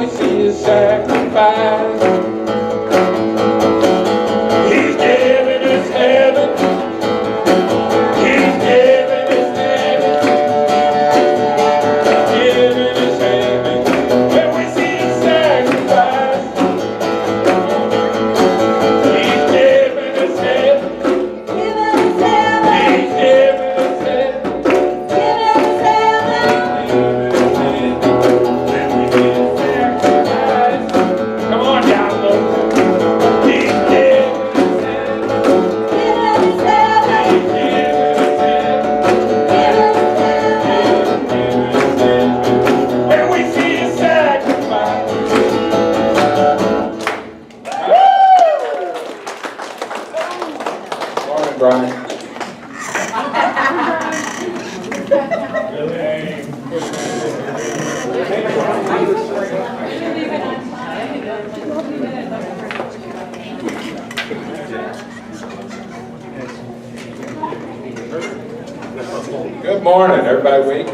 we see his sacrifice. He's given us heaven. He's given us heaven. Given us heaven. When we see his sacrifice. He's given us heaven. He's given us heaven. Come on down, Lord. He's given us heaven. He's given us heaven. And we see his sacrifice. Morning, Brian. Good morning, everybody awake?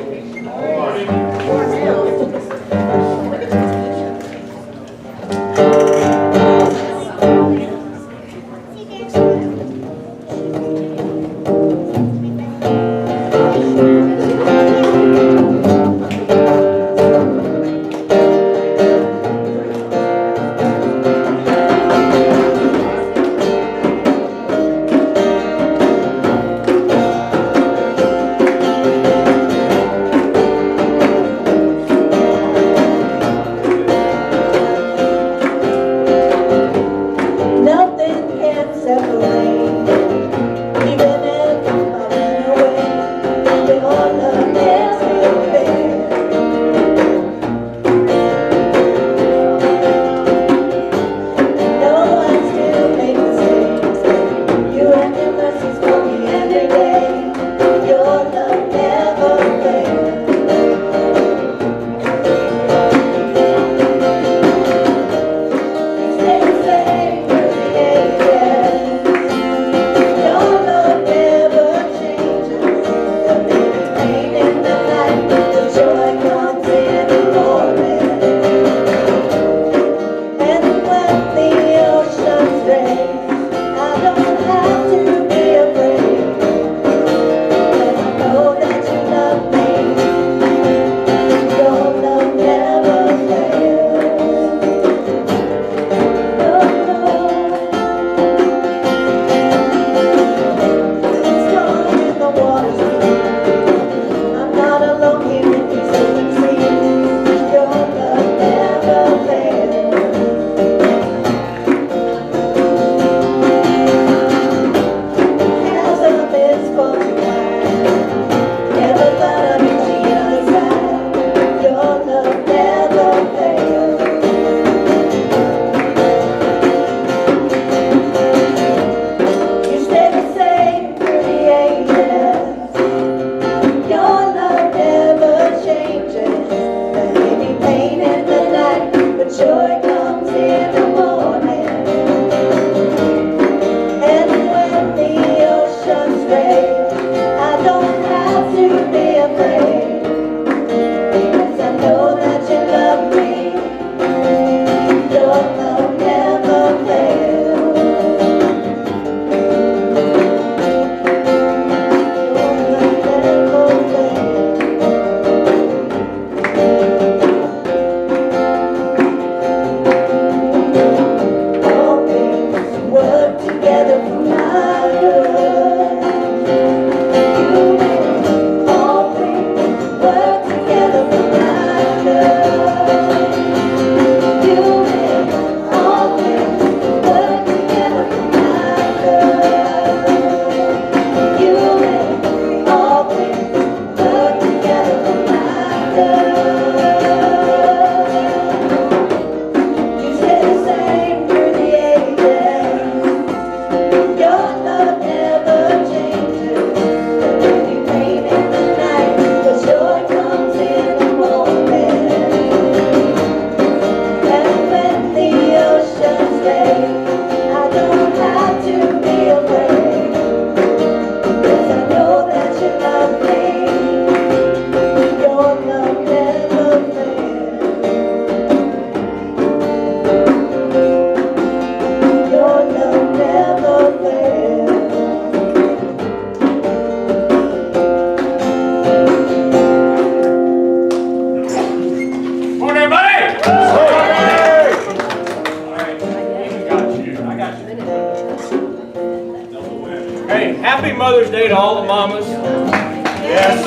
happy Mother's Day to all the mamas. Yes.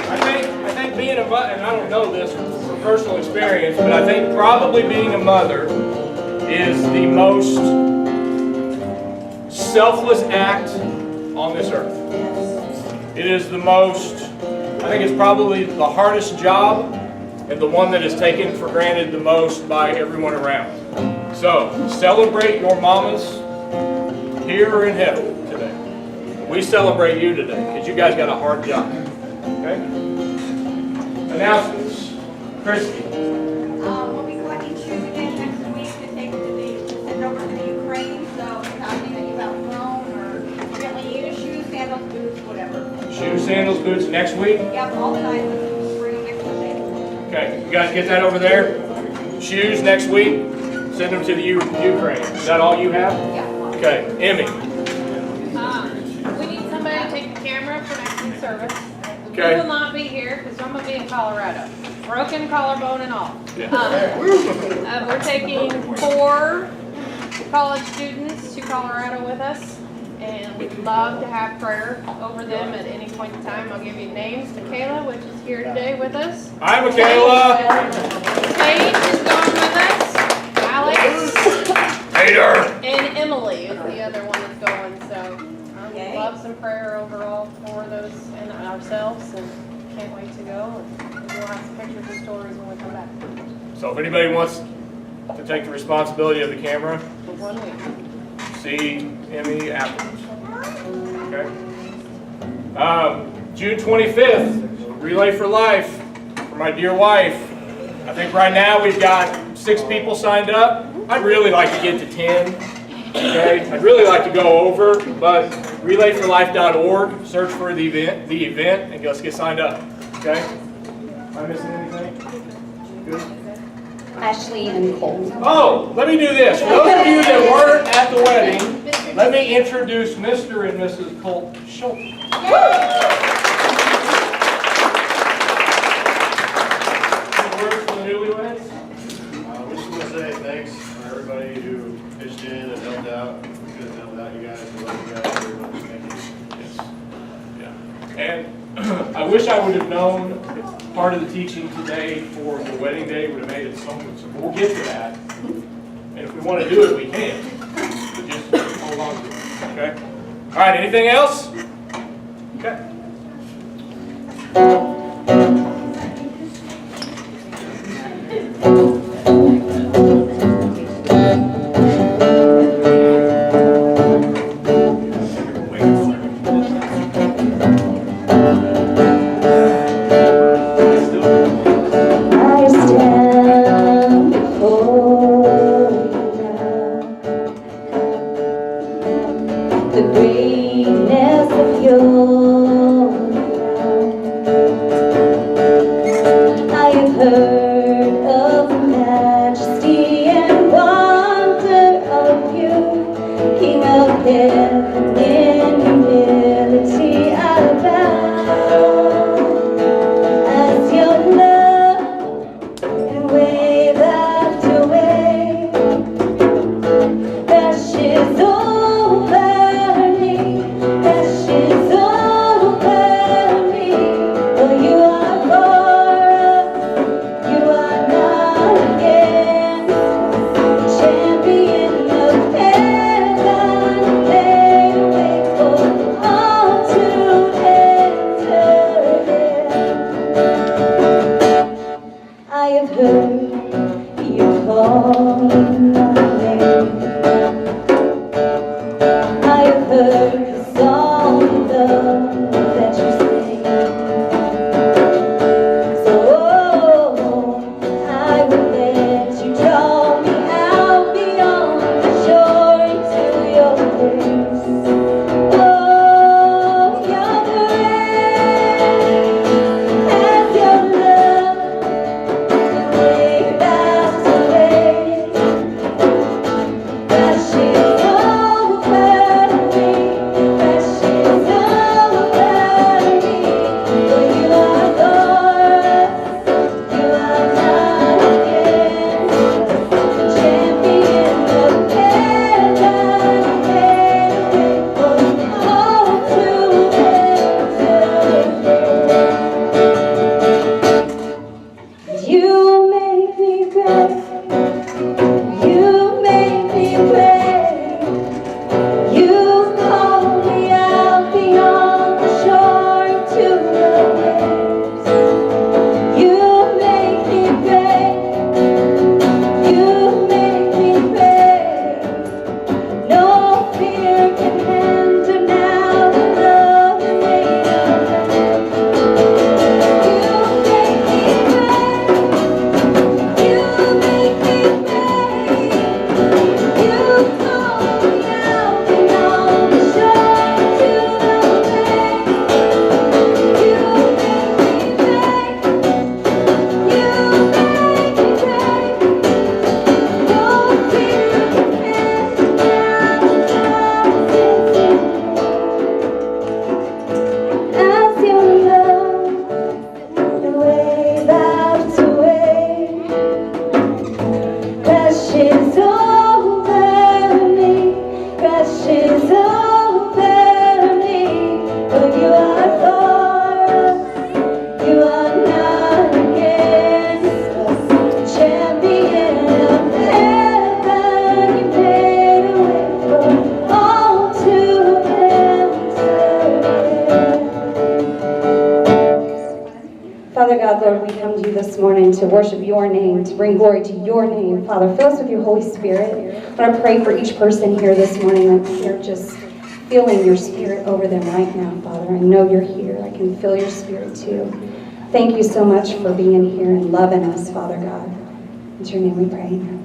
I think being a mother, and I don't know this from personal experience, but I think probably being a mother is the most selfless act on this earth. It is the most, I think it's probably the hardest job and the one that is taken for granted the most by everyone around. So, celebrate your mamas here or in heaven today. We celebrate you today because you guys got a hard job. Okay? Announcements. Christy. We'll be collecting shoes again next week to take to send over to the Ukraine. So if you have any that you've outgrown or really need shoes, sandals, boots, whatever. Shoes, sandals, boots next week? Yep, all the sizes. Bring them next Monday. Okay, you guys get that over there? Shoes next week? Send them to the Ukraine. Is that all you have? Yeah. Okay, Emmy. We need somebody to take the camera for next week's service. Okay. We will not be here because I'm going to be in Colorado. Broken collarbone and all. Yeah. We're taking 4 college students to Colorado with us. And we'd love to have prayer over them at any point in time. I'll give you names. Michaela, which is here today with us. Hi, Michaela. Paige is going with us. Alex. Hater. And Emily is the other one that's going. So Okay. love some prayer over all 4 of those and ourselves. And can't wait to go. And we'll have some pictures and stories when we come back. So if anybody wants to take the responsibility of the camera, For 1 week. see Emmy afterwards. Okay. June 25th, Relay for Life for my dear wife. I think right now we've got 6 people signed up. I'd really like to get to 10. Okay. I'd really like to go over, but relayforlife.org, search for the event, and let's get signed up. Okay. Am I missing anything? Good. Ashley and Cole. Oh, let me do this. For those of you that weren't at the wedding, let me introduce Mr. and Mrs. Colt Schultz. Any words for the newlyweds? We just want to say thanks for everybody who pitched in and helped out. We couldn't have done without you guys. We love you guys very much. Thank you. Yes. Yeah. And I wish I would have known part of the teaching today for the wedding day would have made it so much. We'll get to that. And if we want to do it, we can. But just hold on to it. Okay? All right, anything else? Okay. I stand before you now. The greatness of your love. I have heard of the majesty and wonder of you, King of heaven. In humility I bow. As your love and wave after wave rushes over me, rushes over me. For you are for us, you are not against us. Champion of heaven, made a way for all to enter in. I have heard you call my name. I have heard the song of love that you sing. So I will let you draw me out beyond the shore into your grace. Oh, your grace as your love. Wave after wave Father God, Lord, we come to you this morning to worship your name, to bring glory to your name. Father, fill us with your Holy Spirit. I want to pray for each person here this morning. They're just feeling your spirit over them right now, Father. I know you're here. I can feel your spirit too. Thank you so much for being here and loving us, Father God. In your name we pray.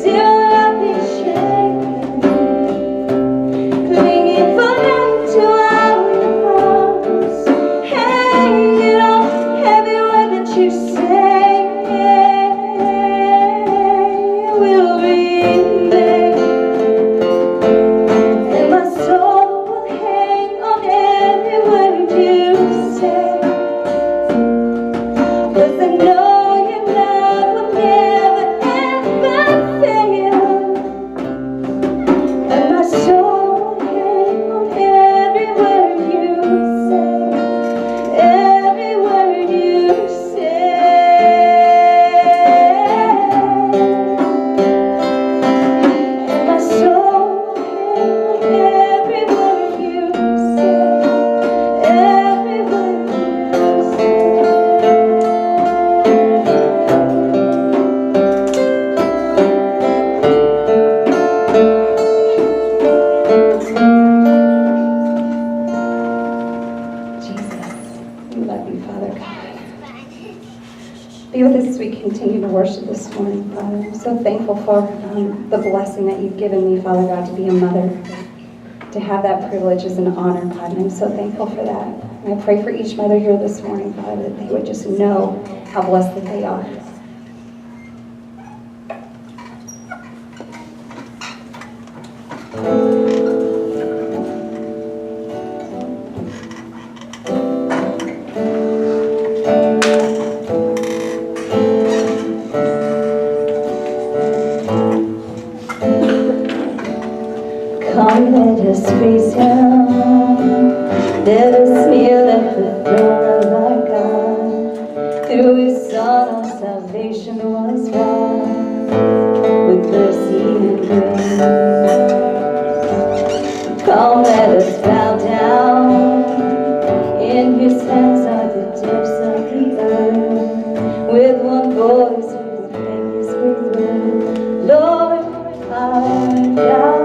Do this morning, Father. I'm so thankful for the blessing that you've given me, Father God, to be a mother, to have that privilege is an honor, God, and I'm so thankful for that. And I pray for each mother here this morning, Father, that they would just know how blessed that they are. Come, let us praise Him. Let us kneel at the throne of our God. Through His Son, our salvation was wrought with mercy and grace. Come, let us bow down. In His hands are the depths of the earth. With one voice, we proclaim His great word. Lord, our God.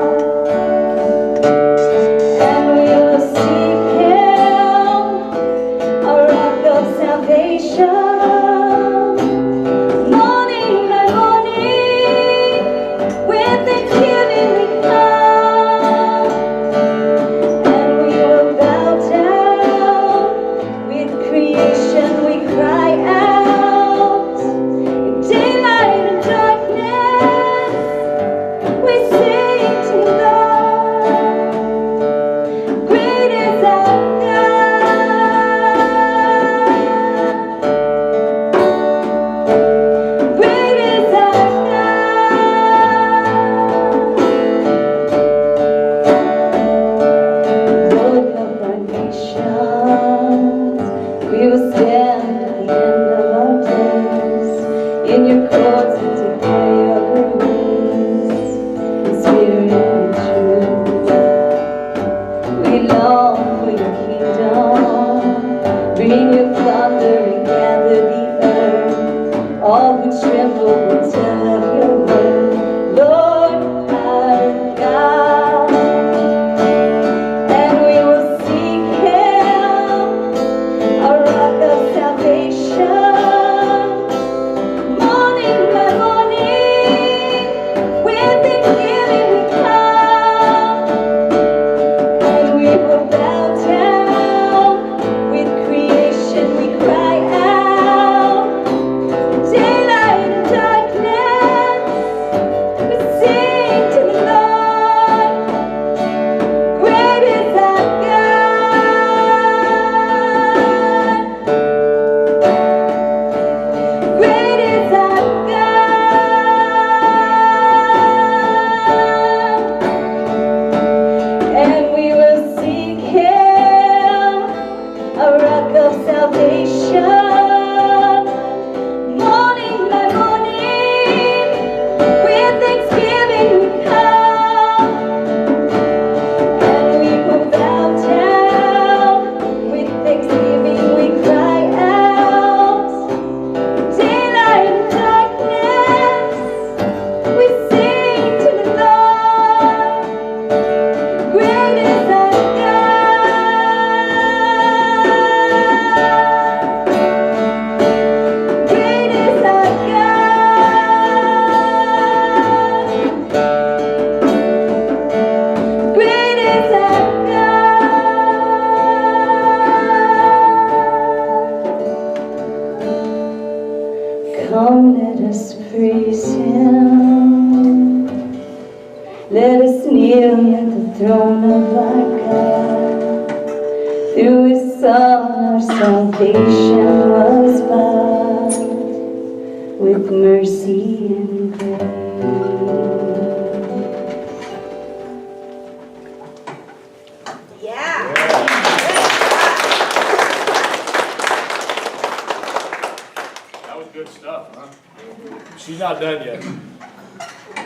She's not done yet.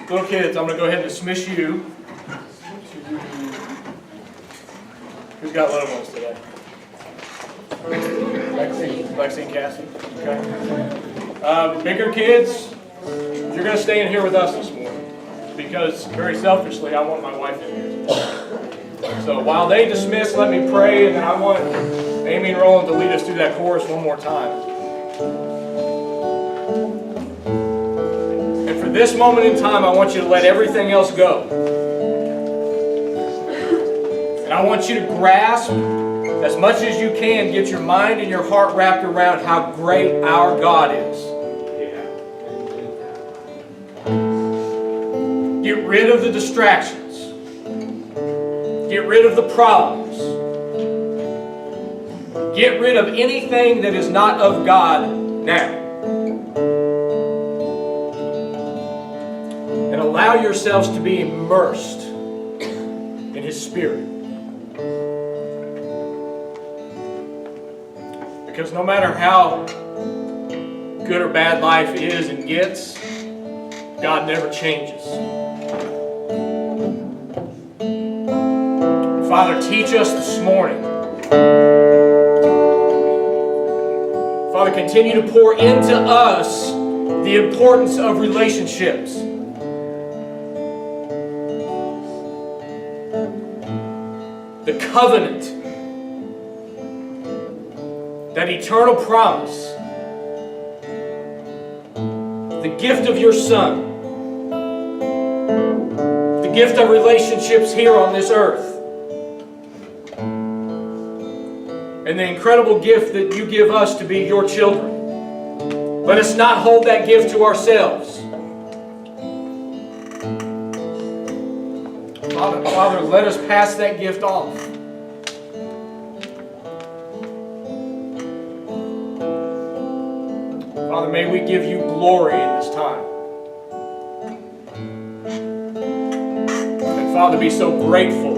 Little kids, I'm going to go ahead and dismiss you. Who's got little ones today? Lexi and Cassie. Okay. Bigger kids, you're going to stay in here with us this morning because very selfishly, I want my wife in here. So while they dismiss, let me pray, and then I want Amy and Roland to lead us through that chorus one more time. For this moment in time, I want you to let everything else go. And I want you to grasp, as much as you can, get your mind and your heart wrapped around how great our God is. Get rid of the distractions. Get rid of the problems. Get rid of anything that is not of God now. And allow yourselves to be immersed in His Spirit. Because no matter how good or bad life is and gets, God never changes. Father, teach us this morning. Father, continue to pour into us the importance of relationships. The covenant, that eternal promise, the gift of your Son, the gift of relationships here on this earth, and the incredible gift that you give us to be your children. Let us not hold that gift to ourselves. Father, let us pass that gift off. Father, may we give you glory in this time. And Father, be so grateful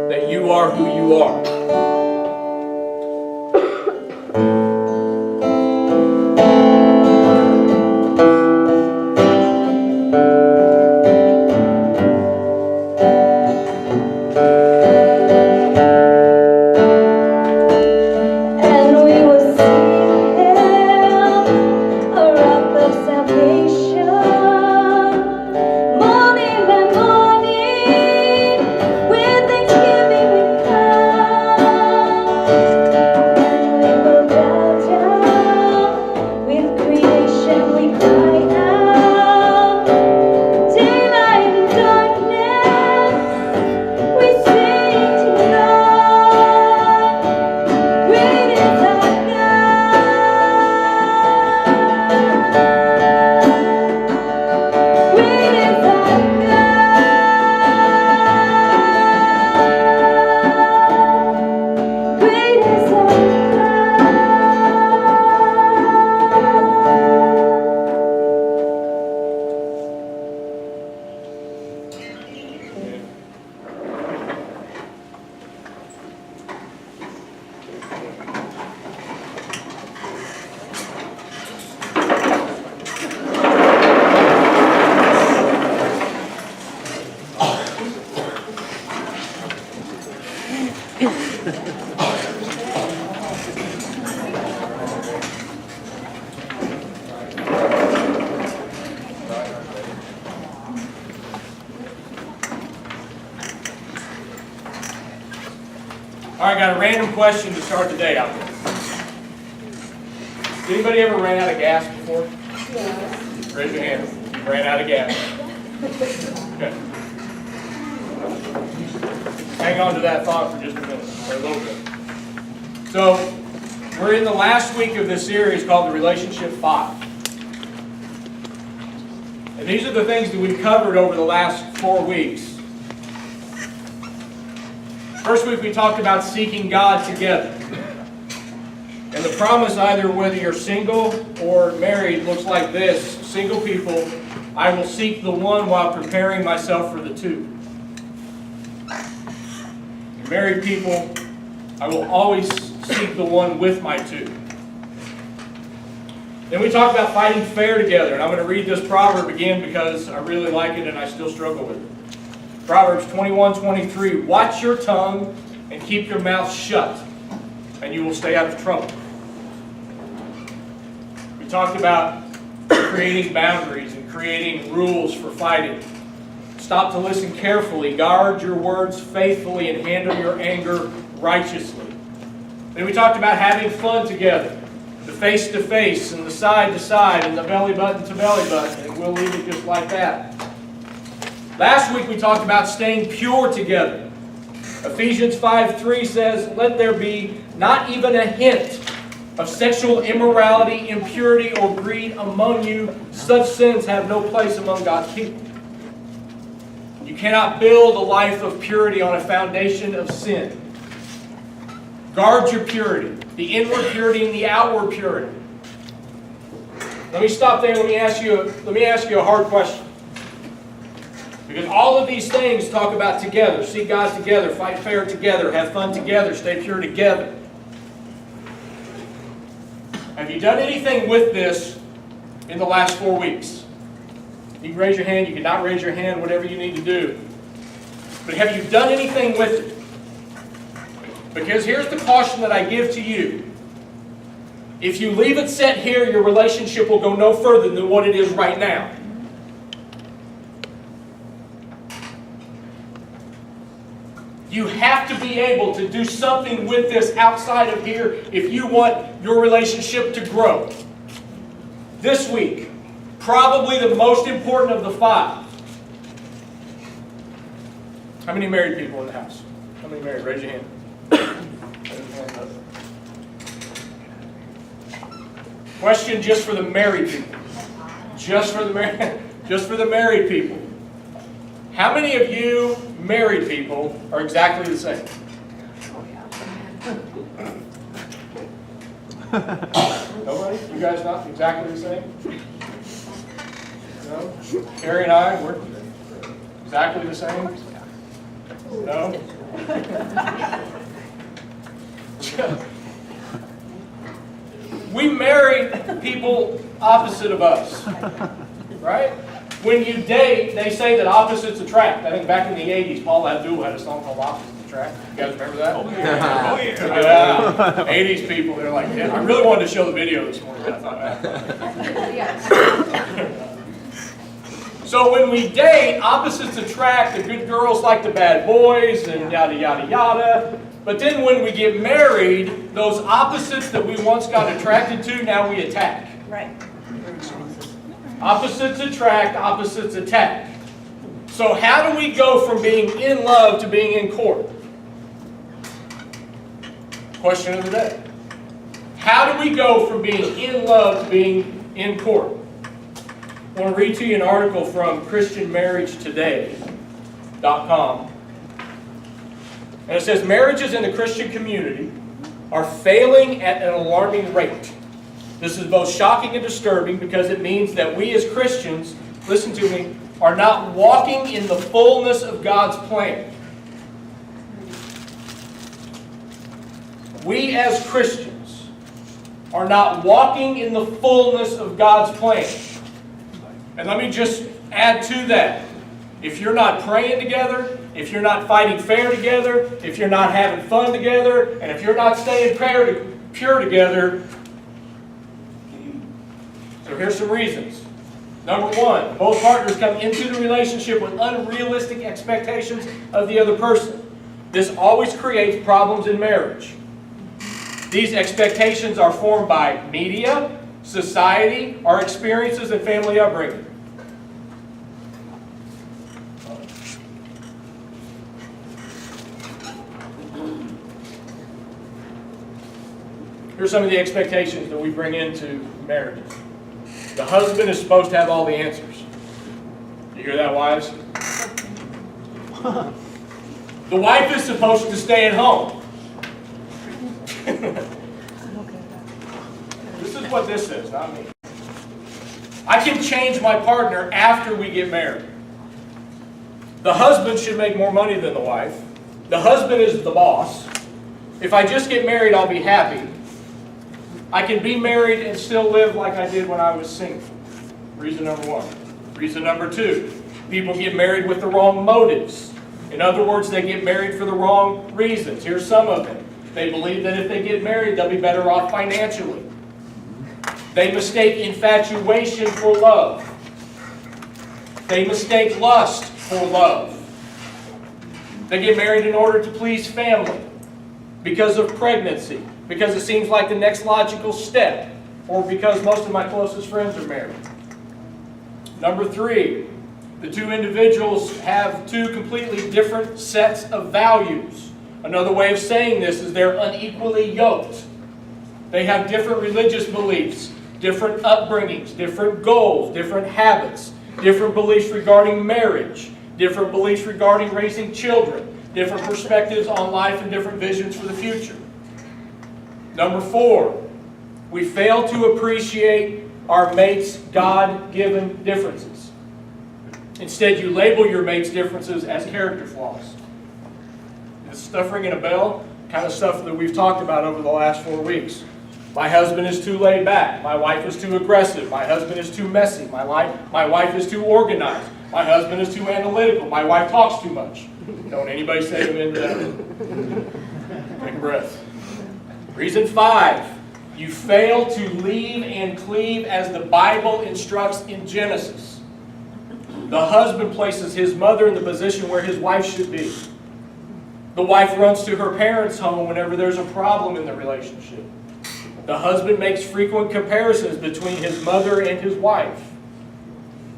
that you are who you are. All right, got a random question to start the day out there. Anybody ever ran out of gas before? Yes. Raise your hand. Ran out of gas. Okay. Hang on to that thought for just a minute, or a little bit. So, we're in the last week of this series called the Relationship 5. And these are the things that we've covered over the last 4 weeks. First week we talked about seeking God together. And the promise, either whether you're single or married, looks like this. Single people, I will seek the one while preparing myself for the two. Married people, I will always seek the one with my two. Then we talked about fighting fair together. And I'm going to read this proverb again because I really like it and I still struggle with it. Proverbs 21:23, watch your tongue and keep your mouth shut, and you will stay out of trouble. We talked about creating boundaries and creating rules for fighting. Stop to listen carefully, guard your words faithfully, and handle your anger righteously. Then we talked about having fun together, the face-to-face and the side-to-side and the belly-button-to-belly-button, and And we'll leave it just like that. Last week we talked about staying pure together. Ephesians 5:3 says, "Let there be not even a hint of sexual immorality, impurity, or greed among you. Such sins have no place among God's people." You cannot build a life of purity on a foundation of sin. Guard your purity, the inward purity and the outward purity. Let me stop there. Let me ask you a hard question. Because all of these things talk about together. Seek God together, fight fair together, have fun together, stay pure together. Have you done anything with this in the last 4 weeks? You can raise your hand, you can not raise your hand, whatever you need to do. But have you done anything with it? Because here's the caution that I give to you. If you leave it set here, your relationship will go no further than what it is right now. You have to be able to do something with this outside of here if you want your relationship to grow. This week, probably the most important of the 5. How many married people in the house? How many married? Raise your hand. Question just for the married people. Just for the married people. How many of you married people are exactly the same? Nobody? You guys not exactly the same? No? Carrie and I, we're exactly the same? No? We marry people opposite of us, right? When you date, they say that opposites attract. I think back in the 80s, Paul Abdul had a song called Opposites Attract. You guys remember that? Oh, yeah. Yeah. 80s people, they're like, yeah. I really wanted to show the video this morning, but I thought, So when we date, opposites attract. The good girls like the bad boys and yada, yada, yada. But then when we get married, those opposites that we once got attracted to, now we attack. Right. Opposites attract, opposites attack. So how do we go from being in love to being in court? Question of the day. How do we go from being in love to being in court? I want to read to you an article from ChristianMarriageToday.com. And it says, marriages in the Christian community are failing at an alarming rate. This is both shocking and disturbing because it means that we as Christians, listen to me, are not walking in the fullness of God's plan. We as Christians are not walking in the fullness of God's plan. And let me just add to that. If you're not praying together, if you're not fighting fair together, if you're not having fun together, and if you're not staying pure together, so here's some reasons. Number 1, both partners come into the relationship with unrealistic expectations of the other person. This always creates problems in marriage. These expectations are formed by media, society, our experiences, and family upbringing. Here's some of the expectations that we bring into marriages. The husband is supposed to have all the answers. You hear that, wives? The wife is supposed to stay at home. This is what this is, not me. I can change my partner after we get married. The husband should make more money than the wife. The husband is the boss. If I just get married, I'll be happy. I can be married and still live like I did when I was single. Reason number 1. Reason number 2. People get married with the wrong motives. In other words, they get married for the wrong reasons. Here's some of them. They believe that if they get married, they'll be better off financially. They mistake infatuation for love. They mistake lust for love. They get married in order to please family, because of pregnancy, because it seems like the next logical step, or because most of my closest friends are married. Number 3, the two individuals have two completely different sets of values. Another way of saying this is they're unequally yoked. They have different religious beliefs, different upbringings, different goals, different habits, different beliefs regarding marriage, different beliefs regarding raising children, different perspectives on life and different visions for the future. Number 4, we fail to appreciate our mate's God-given differences. Instead, you label your mate's differences as character flaws. Is stuff ringing a bell? Kind of stuff that we've talked about over the last 4 weeks. My husband is too laid back. My wife is too aggressive. My husband is too messy. My wife is too organized. My husband is too analytical. My wife talks too much. Don't anybody say amen to that. Take a breath. Reason 5. You fail to leave and cleave as the Bible instructs in Genesis. The husband places his mother in the position where his wife should be. The wife runs to her parents' home whenever there's a problem in the relationship. The husband makes frequent comparisons between his mother and his wife.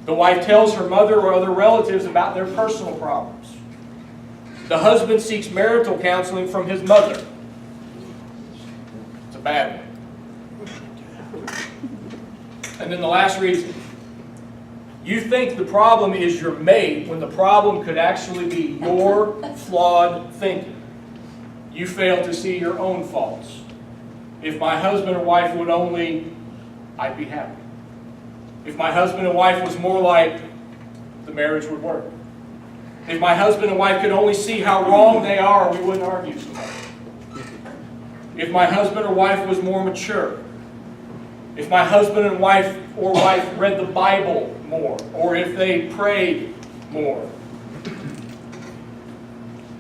The wife tells her mother or other relatives about their personal problems. The husband seeks marital counseling from his mother. It's a bad one. And then the last reason. You think the problem is your mate when the problem could actually be your flawed thinking. You fail to see your own faults. If my husband or wife would only, I'd be happy. If my husband and wife was more like, the marriage would work. If my husband and wife could only see how wrong they are, we wouldn't argue so much. If my husband or wife was more mature. If my husband and wife read the Bible more, or if they prayed more.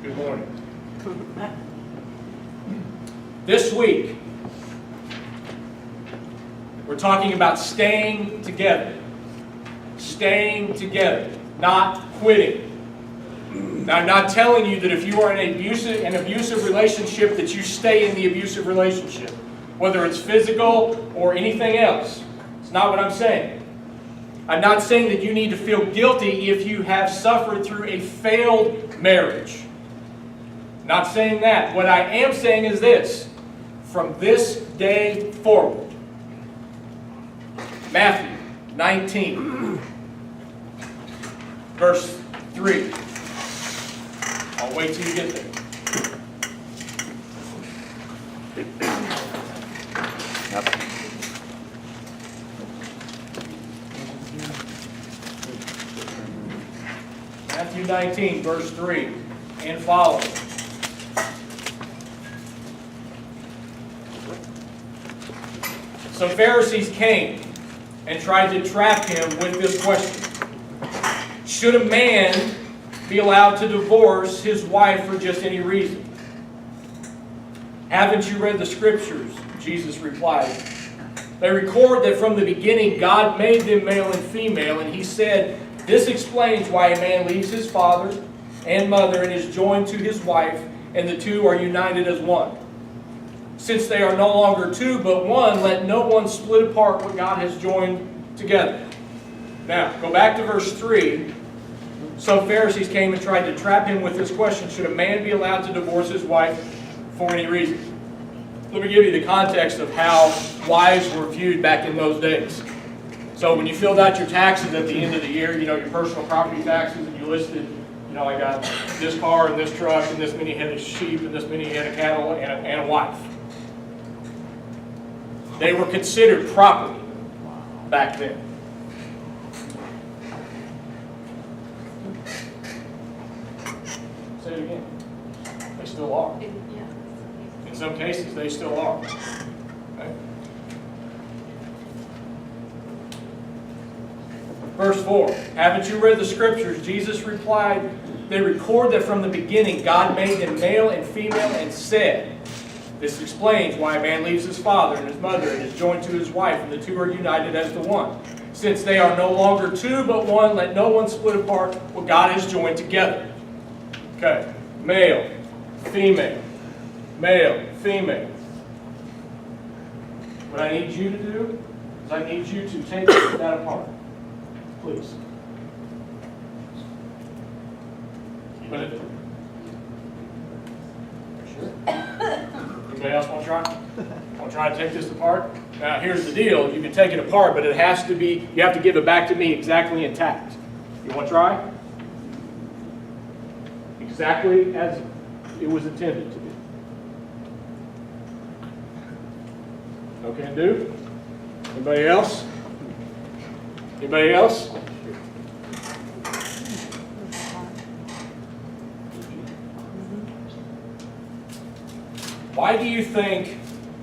Good morning. This week, we're talking about staying together. Staying together, not quitting. Now, I'm not telling you that if you are in an abusive relationship that you stay in the abusive relationship, whether it's physical or anything else. It's not what I'm saying. I'm not saying that you need to feel guilty if you have suffered through a failed marriage. Not saying that. What I am saying is this. From this day forward, Matthew 19, verse 3. I'll wait till you get there. Matthew 19, verse 3 and following. Some Pharisees came and tried to trap him with this question. Should a man be allowed to divorce his wife for just any reason? Haven't you read the Scriptures? Jesus replied. They record that from the beginning God made them male and female, and He said, this explains why a man leaves his father and mother and is joined to his wife, and the two are united as one. Since they are no longer two but one, let no one split apart what God has joined together. Now, go back to verse 3. Some Pharisees came and tried to trap him with this question, should a man be allowed to divorce his wife for any reason? Let me give you the context of how wives were viewed back in those days. So when you filled out your taxes at the end of the year, your personal property taxes, and you listed, I got this car and this truck and this many head of sheep and this many head of cattle and a wife. They were considered property back then. Say it again. They still are. In some cases, they still are. Okay? Verse 4. Haven't you read the Scriptures? Jesus replied, they record that from the beginning God made them male and female and said, this explains why a man leaves his father and his mother and is joined to his wife, and the two are united as the one. Since they are no longer two but one, let no one split apart what God has joined together. Okay, male, female, male, female. What I need you to do is I need you to take that apart. Please. But it, anybody else want to try? Want to try to take this apart? Now here's the deal, you can take it apart, but it has to be, you have to give it back to me exactly intact. You want to try? Exactly as it was intended to be. No can do? Anybody else? Anybody else? Why do you think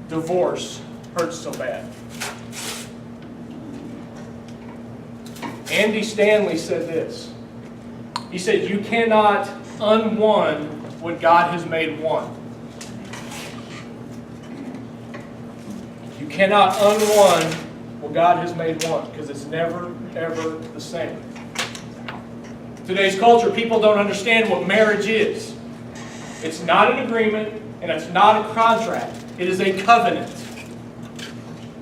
divorce hurts so bad? Andy Stanley said this. He said, you cannot unone what God has made one. You cannot unone what God has made one, because it's never, ever the same. Today's culture, people don't understand what marriage is. It's not an agreement, and it's not a contract. It is a covenant.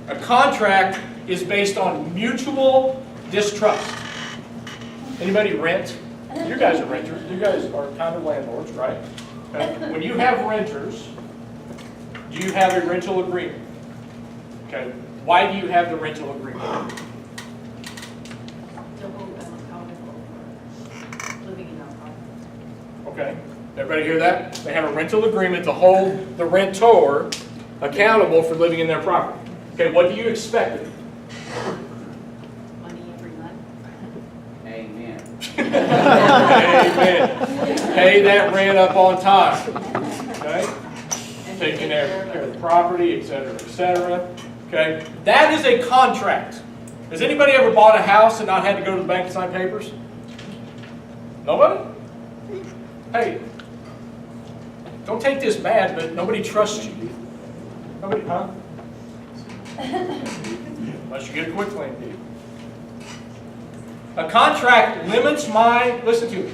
A contract is based on mutual distrust. Anybody rent? You guys are renters. You guys are kind of landlords, right? Okay. When you have renters, do you have a rental agreement? Okay. Why do you have the rental agreement? To hold them accountable for living in our property. Okay. Everybody hear that? They have a rental agreement to hold the rentor accountable for living in their property. Okay, what do you expect of them? Money every month. Amen. Amen. Pay that rent up on time. Okay? Taking care of the property, etc., etc. Okay? That is a contract. Has anybody ever bought a house and not had to go to the bank to sign papers? Nobody? Hey, don't take this bad, but nobody trusts you. Nobody, huh? Unless you get a quick claim deed. A contract limits my, listen to me,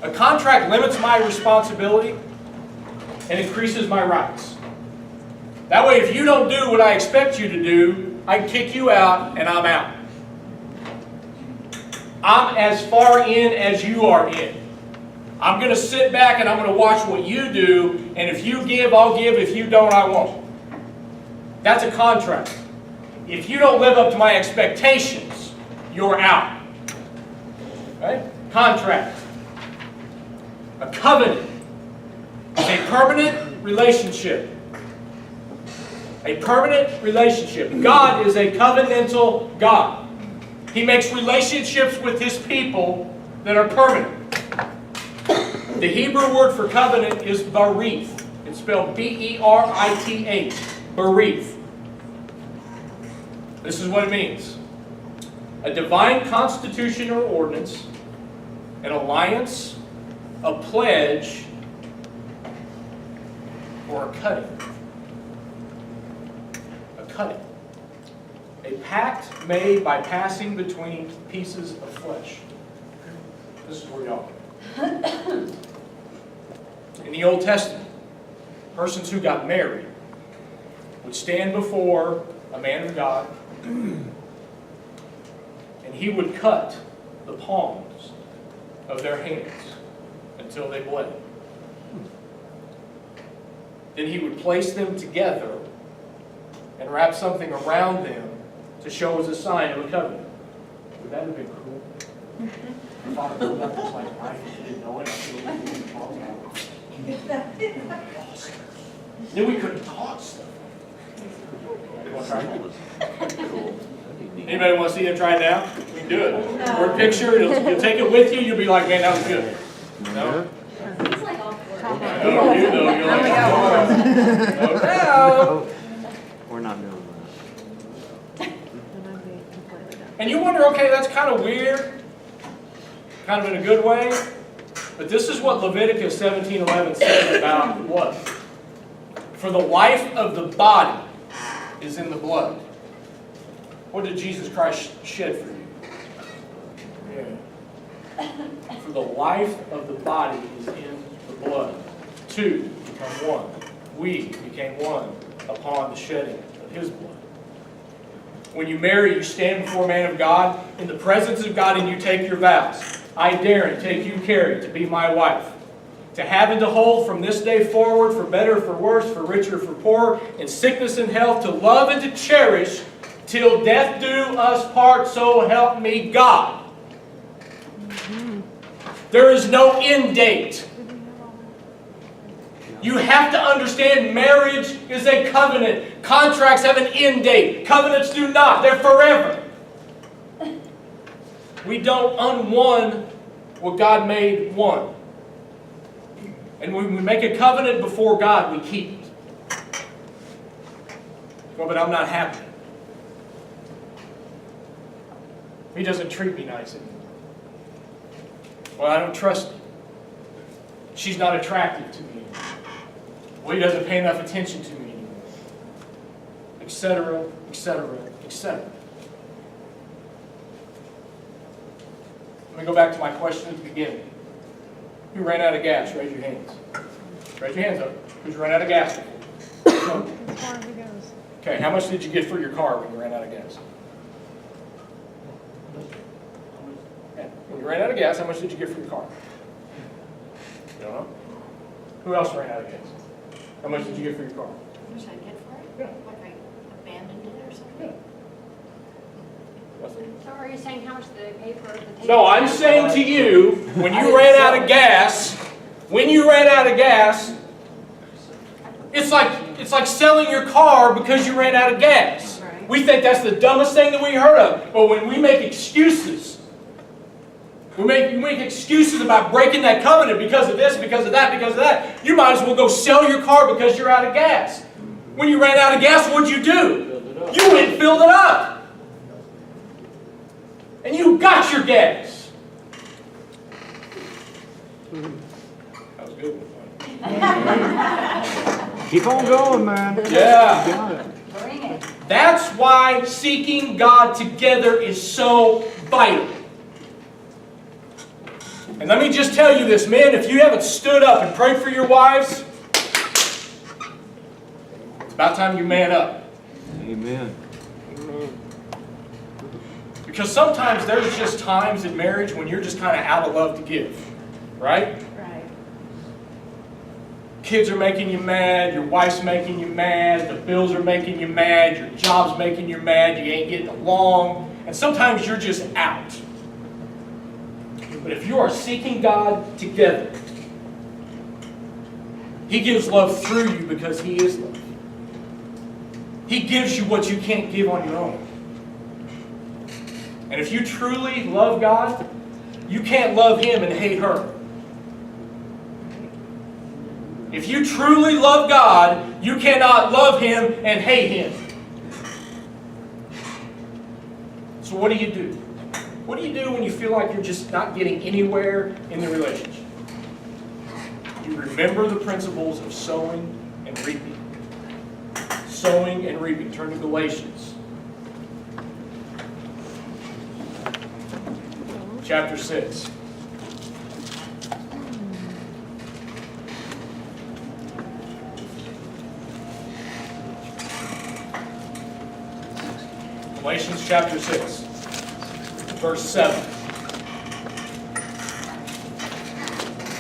a contract limits my responsibility and increases my rights. That way, if you don't do what I expect you to do, I can kick you out and I'm out. I'm as far in as you are in. I'm going to sit back and I'm going to watch what you do, and if you give, I'll give. If you don't, I won't. That's a contract. If you don't live up to my expectations, you're out. Right? Contract. A covenant is a permanent relationship. A permanent relationship. God is a covenantal God. He makes relationships with His people that are permanent. The Hebrew word for covenant is barith. It's spelled B-E-R-I-T-H. Barith. This is what it means. A divine constitution or ordinance, an alliance, a pledge, or a cutting. A cutting. A pact made by passing between pieces of flesh. This is where y'all are. In the Old Testament, persons who got married would stand before a man of God, and he would cut the palms of their hands until they bled. Then he would place them together and wrap something around them to show as a sign of a covenant. Would that have been cool? Father, that was like life. He didn't know it. Then we couldn't talk stuff. Anybody want to see them try it now? We can do it. Or a picture. You'll take it with you. You'll be like, man, that was good. No? It's like all four. No, you know. You're like, no. We're not doing that. And you wonder, okay, that's kind of weird. Kind of in a good way. But this is what Leviticus 17:11 says about what? For the life of the body is in the blood. What did Jesus Christ shed for you? Yeah. For the life of the body is in the blood. Two become one. We became one upon the shedding of His blood. When you marry, you stand before a man of God, in the presence of God, and you take your vows. I, Darren, take you, Carrie, to be my wife. To have and to hold from this day forward, for better, for worse, for richer, for poorer, in sickness and health, to love and to cherish, till death do us part, so help me God. There is no end date. You have to understand marriage is a covenant. Contracts have an end date. Covenants do not. They're forever. We don't unone what God made one. And when we make a covenant before God, we keep it. Well, but I'm not happy. He doesn't treat me nice anymore. Well, I don't trust him. She's not attractive to me anymore. Well, he doesn't pay enough attention to me anymore. Etc., etc., etc. Let me go back to my question at the beginning. Who ran out of gas? Raise your hands. Raise your hands up. Who's ran out of gas before? Okay, how much did you get for your car when you ran out of gas? Yeah. When you ran out of gas, how much did you get for your car? You don't know? Who else ran out of gas? How much did you get for your car? How much did I get for it? Yeah. Like I abandoned it or something? So are you saying how much did they pay for the tank? No, I'm saying to you, when you ran out of gas, it's like selling your car because you ran out of gas. Right. We think that's the dumbest thing that we heard of. But when we make excuses, we make excuses about breaking that covenant because of this, because of that, because of that. You might as well go sell your car because you're out of gas. When you ran out of gas, what'd you do? You went and filled it up. And you got your gas. That was good. Keep on going, man. Yeah. You got it. Bring it. That's why seeking God together is so vital. And let me just tell you this, men, if you haven't stood up and prayed for your wives, it's about time you man up. Amen. Because sometimes there's just times in marriage when you're just kind of out of love to give. Right? Right. Kids are making you mad, your wife's making you mad, the bills are making you mad, your job's making you mad, you ain't getting along, and sometimes you're just out. But if you are seeking God together, He gives love through you because He is love. He gives you what you can't give on your own. And if you truly love God, you can't love Him and hate her. If you truly love God, you cannot love Him and hate Him. So what do you do? What do you do when you feel like you're just not getting anywhere in the relationship? You remember the principles of sowing and reaping. Sowing and reaping. Turn to Galatians. Chapter 6. Galatians chapter 6, verse 7.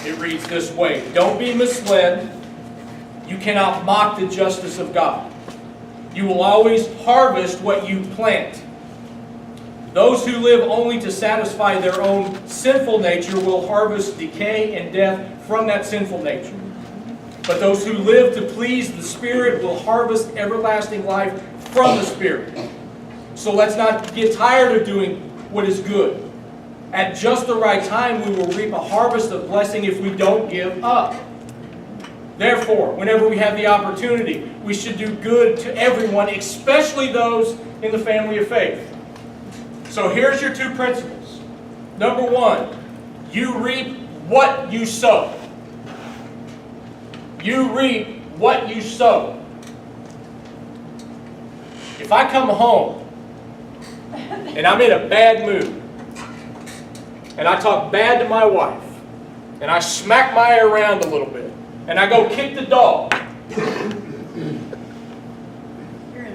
It reads this way: "Don't be misled. You cannot mock the justice of God. You will always harvest what you plant. Those who live only to satisfy their own sinful nature will harvest decay and death from that sinful nature. But those who live to please the Spirit will harvest everlasting life from the Spirit. So let's not get tired of doing what is good. At just the right time, we will reap a harvest of blessing if we don't give up. Therefore, whenever we have the opportunity, we should do good to everyone, especially those in the family of faith." So here's your two principles. Number one, you reap what you sow. You reap what you sow. If I come home and I'm in a bad mood, and I talk bad to my wife, and I smack my eye around a little bit, and I go kick the dog,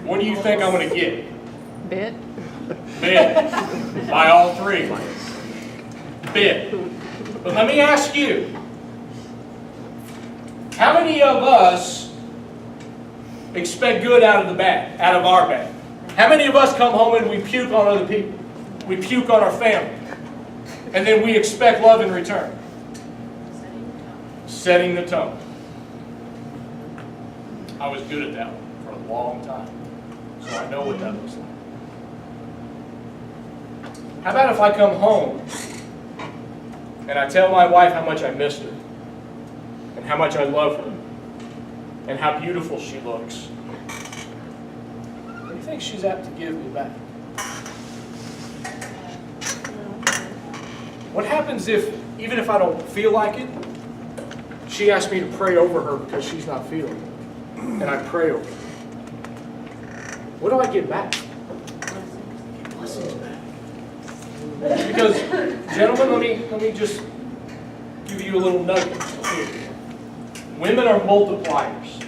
what do you think I'm going to get? Bit. Bit. By all three. Bit. But let me ask you, how many of us expect good out of the bad, out of our bad? How many of us come home and we puke on other people? We puke on our family. And then we expect love in return. Setting the tone. I was good at that one for a long time. So I know what that looks like. How about if I come home and I tell my wife how much I missed her, and how much I love her, and how beautiful she looks? What do you think she's apt to give me back? What happens if, even if I don't feel like it, she asks me to pray over her because she's not feeling it, and I pray over her? What do I get back? Blessings back. Because, gentlemen, let me just give you a little nugget here. Women are multipliers.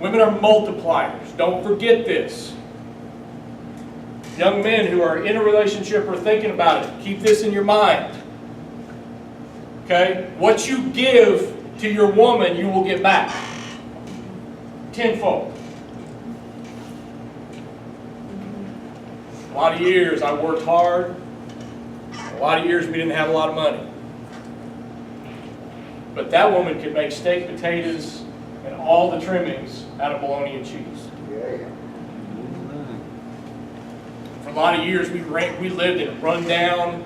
Women are multipliers. Don't forget this. Young men who are in a relationship or thinking about it, keep this in your mind. Okay? What you give to your woman, you will get back. Tenfold. A lot of years I worked hard. A lot of years we didn't have a lot of money. But that woman could make steak, potatoes, and all the trimmings out of bologna and cheese. For a lot of years we lived in run-down,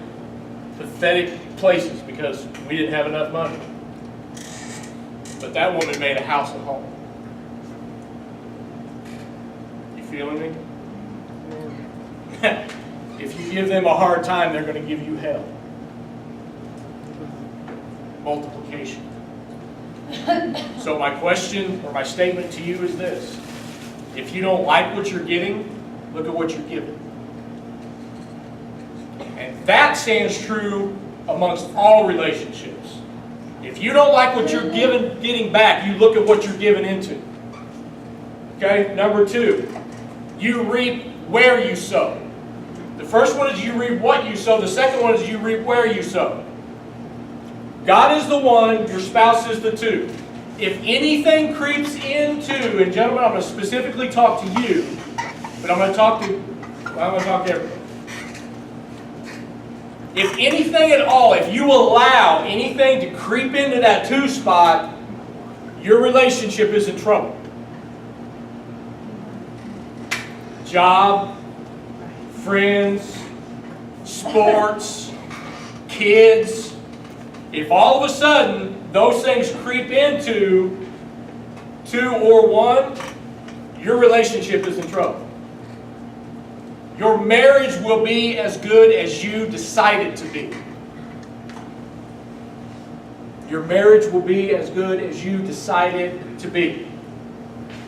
pathetic places because we didn't have enough money. But that woman made a house and home. You feeling me? If you give them a hard time, they're going to give you hell. Multiplication. So my question or my statement to you is this. If you don't like what you're getting, look at what you're giving. And that stands true amongst all relationships. If you don't like what you're getting back, you look at what you're giving into. Okay? Number 2, you reap where you sow. The first one is you reap what you sow. The second one is you reap where you sow. God is the one, your spouse is the two. If anything creeps into, and gentlemen, I'm going to specifically talk to you, but I'm going to talk to everybody. If anything at all, if you allow anything to creep into that 2 spot, your relationship is in trouble. Job, friends, sports, kids. If all of a sudden those things creep into 2 or 1, your relationship is in trouble. Your marriage will be as good as you decide it to be. Your marriage will be as good as you decide it to be.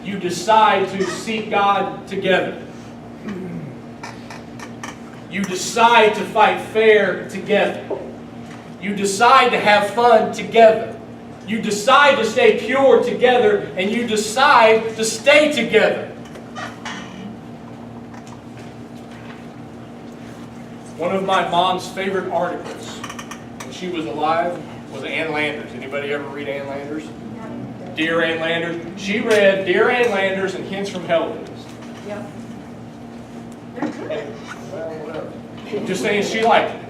You decide to seek God together. You decide to fight fair together. You decide to have fun together. You decide to stay pure together, and you decide to stay together. One of my mom's favorite articles when she was alive was Ann Landers. Anybody ever read Ann Landers? Dear Ann Landers. She read Dear Ann Landers and Hints from Hellboys. Yep. Well, whatever. Just saying she liked it.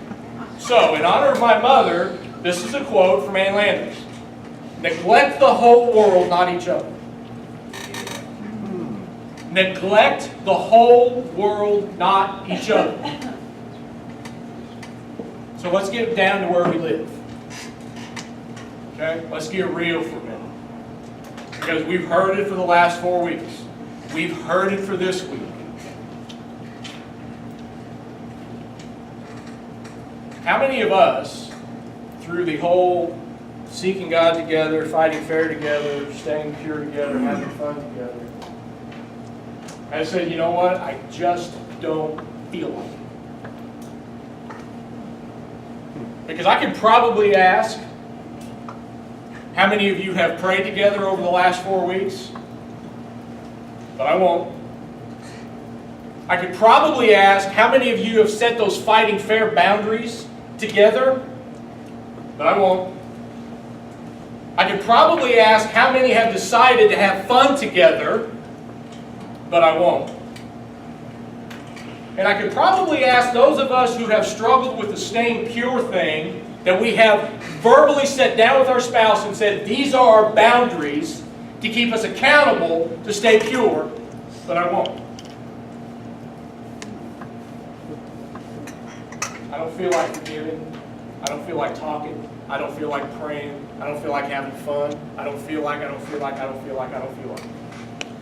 So, in honor of my mother, this is a quote from Ann Landers. Neglect the whole world, not each other. Neglect the whole world, not each other. So let's get down to where we live. Okay? Let's get real for a minute. Because we've heard it for the last 4 weeks. We've heard it for this week. How many of us, through the whole seeking God together, fighting fair together, staying pure together, having fun together, I said, you know what? I just don't feel like it. Because I could probably ask, how many of you have prayed together over the last 4 weeks? But I won't. I could probably ask how many of you have set those fighting fair boundaries together, but I won't. I could probably ask how many have decided to have fun together, but I won't. And I could probably ask those of us who have struggled with the staying pure thing, that we have verbally sat down with our spouse and said, these are our boundaries to keep us accountable to stay pure, but I won't. I don't feel like forgiving. I don't feel like talking. I don't feel like praying. I don't feel like having fun. I don't feel like.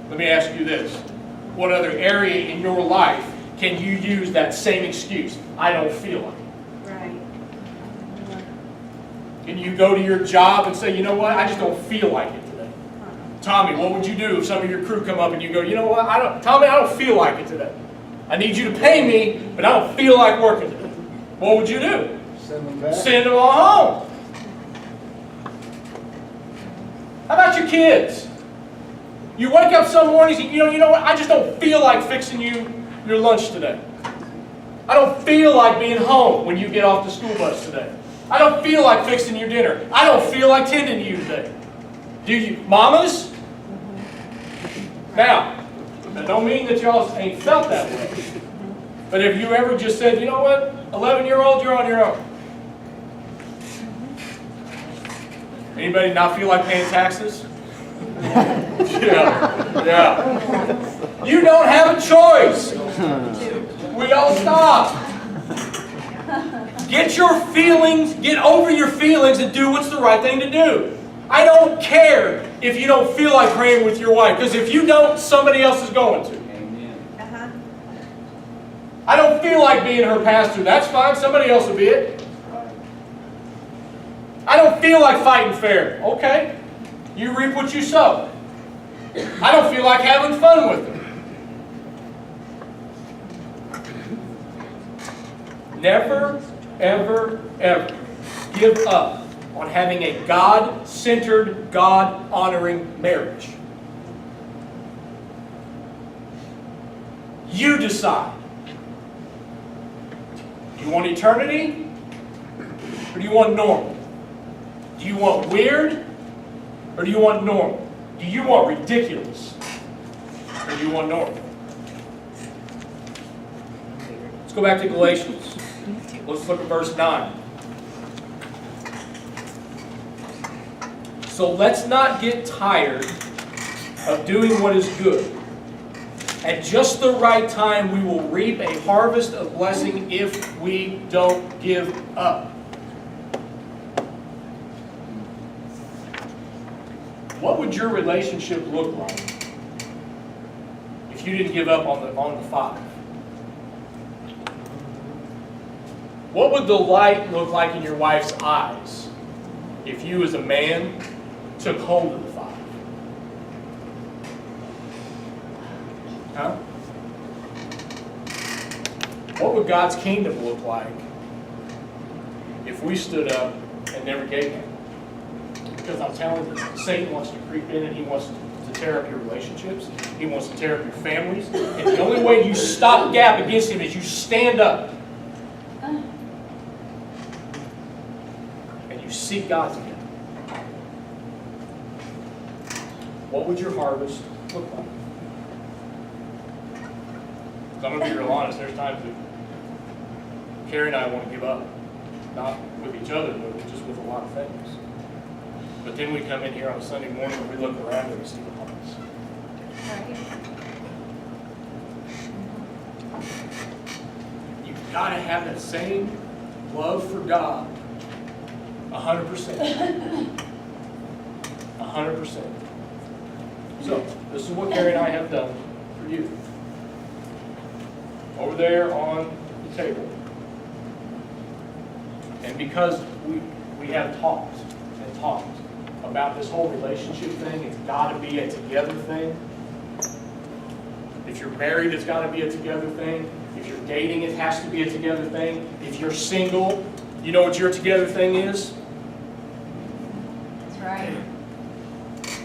Let me ask you this. What other area in your life can you use that same excuse? I don't feel like it. Right. Can you go to your job and say, you know what, I just don't feel like it today? Tommy, what would you do if some of your crew come up and you go, you know what, Tommy, I don't feel like it today. I need you to pay me, but I don't feel like working today. What would you do? Send them back. Send them all home. How about your kids? You wake up some mornings and you know what, I just don't feel like fixing you your lunch today. I don't feel like being home when you get off the school bus today. I don't feel like fixing your dinner. I don't feel like tending to you today. Do you, mamas? Now, that don't mean that y'all ain't felt that way. But have you ever just said, you know what, 11-year-old, you're on your own? Anybody not feel like paying taxes? Yeah. You don't have a choice. We all stop. Get your feelings, get over your feelings and do what's the right thing to do. I don't care if you don't feel like praying with your wife, because if you don't, somebody else is going to. I don't feel like being her pastor. That's fine. Somebody else will be it. I don't feel like fighting fair. Okay. You reap what you sow. I don't feel like having fun with her. Never, ever, ever give up on having a God-centered, God-honoring marriage. You decide. Do you want eternity? Or do you want normal? Do you want weird? Or do you want normal? Do you want ridiculous? Or do you want normal? Let's go back to Galatians. Let's look at verse 9. So let's not get tired of doing what is good. At just the right time, we will reap a harvest of blessing if we don't give up. What would your relationship look like if you didn't give up on the 5? What would the light look like in your wife's eyes if you as a man took hold of the 5? Huh? What would God's kingdom look like if we stood up and never gave him? Because I'm telling you, Satan wants to creep in and he wants to tear up your relationships. He wants to tear up your families. And the only way you stop gap against him is you stand up and you seek God together. What would your harvest look like? Because I'm going to be real honest, there's times that Carrie and I want to give up. Not with each other, but just with a lot of things. But then we come in here on a Sunday morning and we look around and we see the harvest. You've got to have that same love for God 100%. 100%. So, this is what Carrie and I have done for you. Over there on the table. And because we have talked and talked about this whole relationship thing, it's got to be a together thing. If you're married, it's got to be a together thing. If you're dating, it has to be a together thing. If you're single, you know what your together thing is? That's right.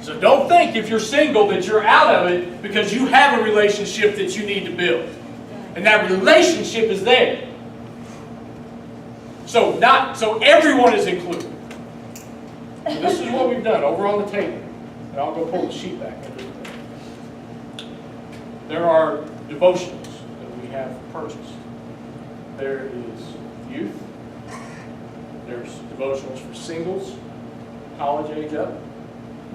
So don't think if you're single that you're out of it because you have a relationship that you need to build. And that relationship is there. So everyone is included. So this is what we've done over on the table. And I'll go pull the sheet back. There are devotionals that we have purchased. There is youth. There's devotionals for singles, college age up.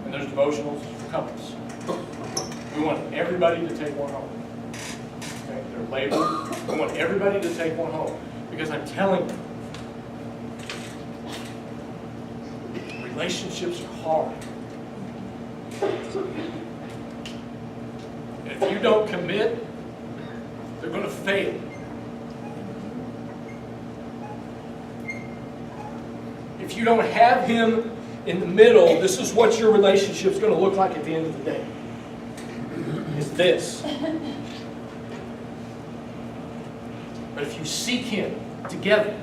And there's devotionals for couples. We want everybody to take one home. Okay? They're labeled. We want everybody to take one home. Because I'm telling you, relationships are hard. And if you don't commit, they're going to fail. If you don't have Him in the middle, this is what your relationship is going to look like at the end of the day. Is this. But if you seek Him together,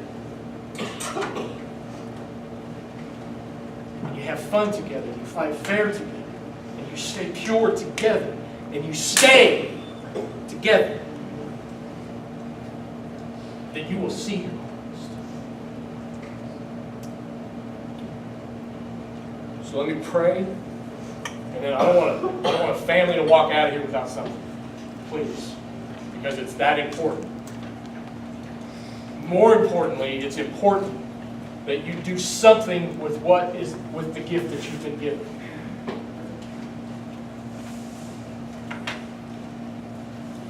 and you have fun together, you fight fair together, and you stay pure together, and you stay together, then you will see Him. So let me pray, and then I don't want a family to walk out of here without something, please, because it's that important. More importantly, it's important that you do something with the gift that you've been given.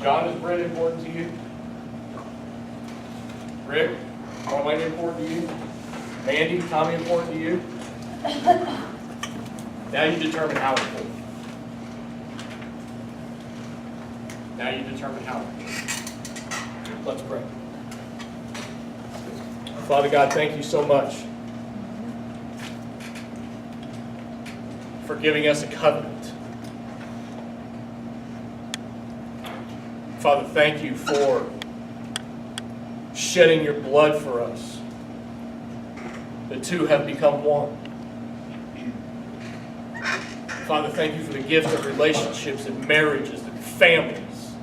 John, is bread important to you? Rick, Marlene important to you? Mandy, Tommy important to you? Now you determine how important. Now you determine how important. Let's pray. Father God, thank you so much for giving us a covenant. Father, thank you for shedding your blood for us. The two have become one. Father, thank you for the gift of relationships and marriages and families.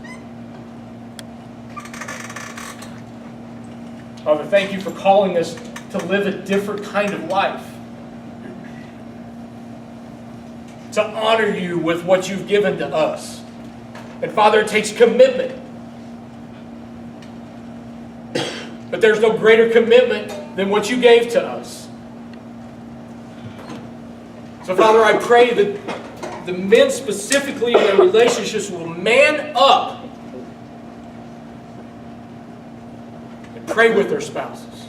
Father, thank you for calling us to live a different kind of life. To honor you with what you've given to us. And Father, it takes commitment. But there's no greater commitment than what you gave to us. So Father, I pray that the men specifically in their relationships will man up and pray with their spouses.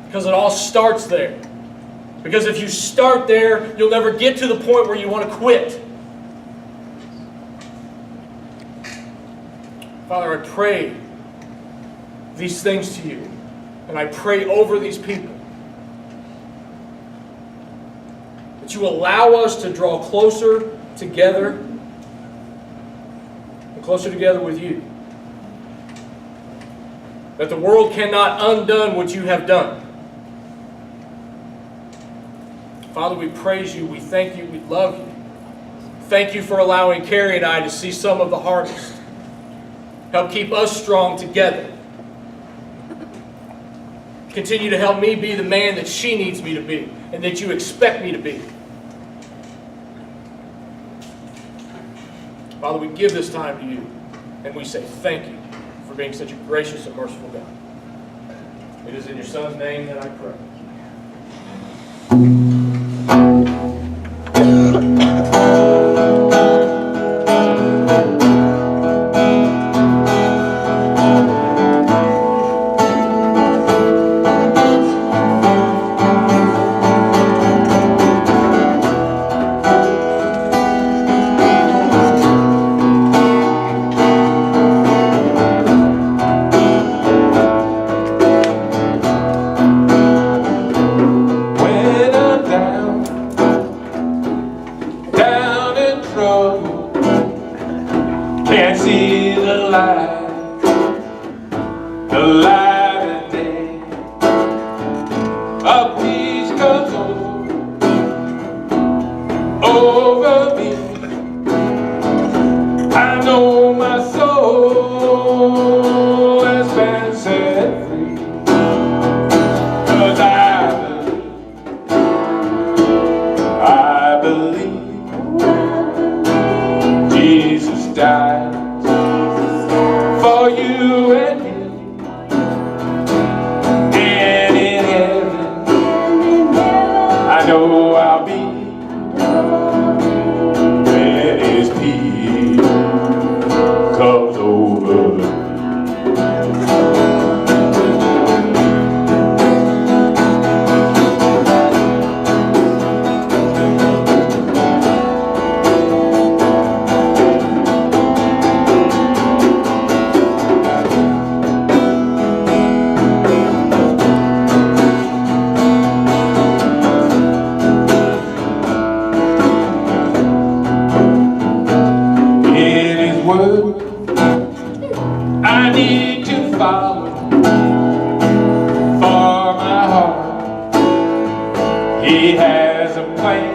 Because it all starts there. Because if you start there, you'll never get to the point where you want to quit. Father, I pray these things to you. And I pray over these people. That you allow us to draw closer together. And closer together with you. That the world cannot undone what you have done. Father, we praise you, we thank you, we love you. Thank you for allowing Carrie and I to see some of the harvest. Help keep us strong together. Continue to help me be the man that she needs me to be and that you expect me to be. Father, we give this time to you and we say thank you for being such a gracious and merciful God. It is in your Son's name that I pray. Over me, I know my soul I know I'll be when his peace comes over me. I need to follow for my heart. He has a plan.